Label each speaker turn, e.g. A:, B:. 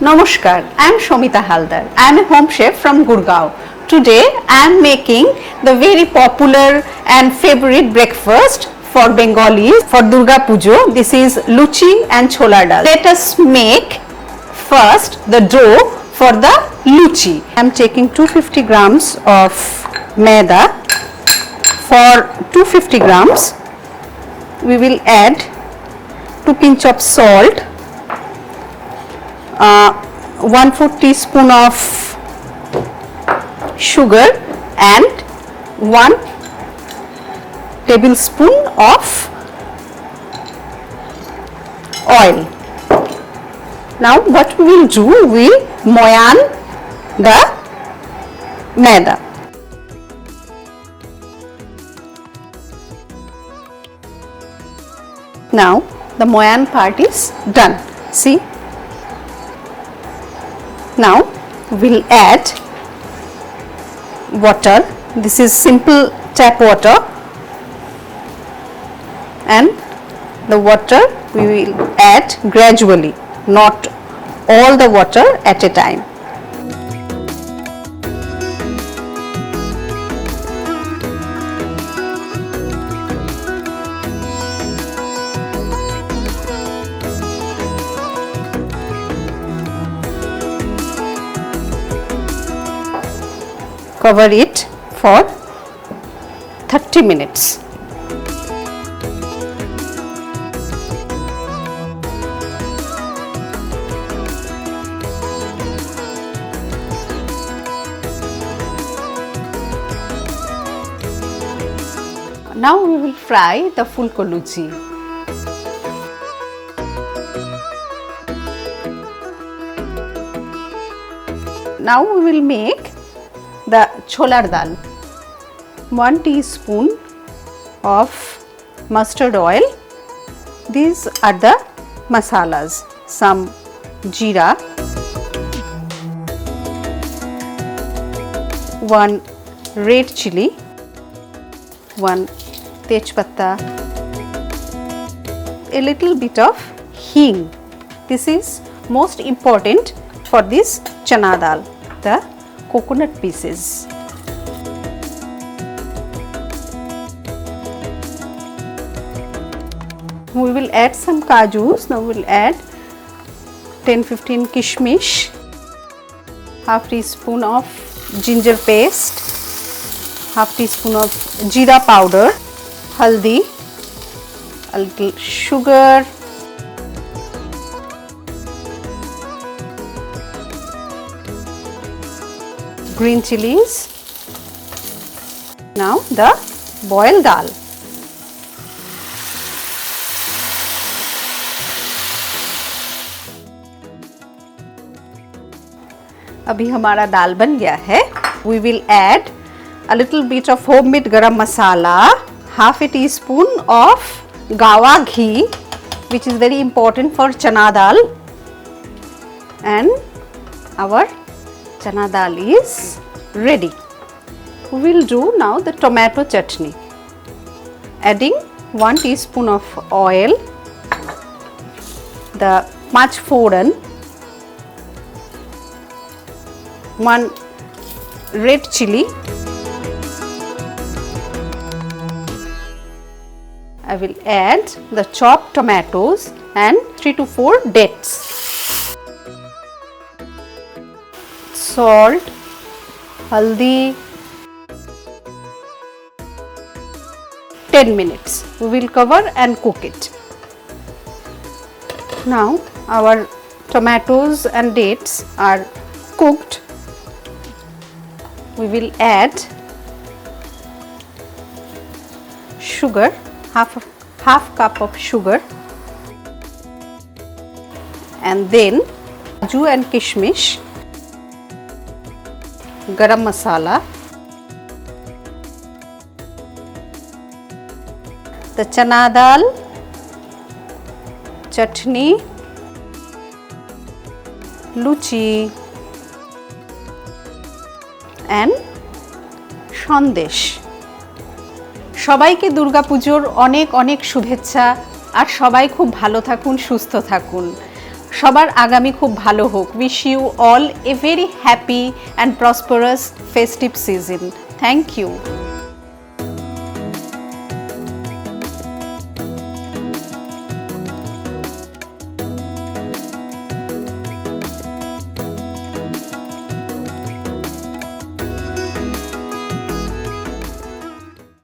A: Namaskar, I am Samita Halder. I am a home chef from Gurgaon. Today I am making the very popular and favorite breakfast for Bengalis for Durga Puja. This is Luchi and Cholar Dal. Let us make first the dough for the Luchi. I am taking 250 grams of Maida. For 250 grams we will add 2 pinch of salt, 1/4 teaspoon of sugar and 1 tablespoon of oil. Now what we will do, we moyan the maida. Now the moyan part is done. See, now we'll add water. This is simple tap water, and the water we will add gradually, not all the water at a time. Cover it for 30 minutes. Now we will fry the fulko luchi. Now we will make the cholar dal. 1 teaspoon of mustard oil. These are the masalas. Some jeera, 1 red chilli, 1 tejpatta, a little bit of hing. This is most important for this chana dal. The coconut pieces. We will add some kajus. Now we will add 10-15 kishmish, half teaspoon of ginger paste, half teaspoon of jeera powder, haldi, a little sugar, green chillies. Now the boiled dal. अभी हमारा दाल बन गया है. We will add a little bit of homemade garam masala, half a teaspoon of gawa ghee, which is very important for chana dal, and our chana dal is ready. We will do now the tomato chutney. Adding 1 teaspoon of oil, the Panch Phoran, 1 red chilli. I will add the chopped tomatoes and 3 to 4 dates. Salt, haldi. 10 minutes. We will cover and cook it. Now our tomatoes and dates are cooked. We will add sugar, half cup of sugar, and then kaju and kishmish, garam masala, the chana dal, chutney, luchi and Sandesh. সবাইকে দুর্গা পুজোর অনেক অনেক শুভেচ্ছা, আর সবাই খুব ভালো থাকুন, সুস্থ থাকুন। সবার আগামী খুব ভালো হোক। Wish you all a very happy and prosperous festive season. Thank you.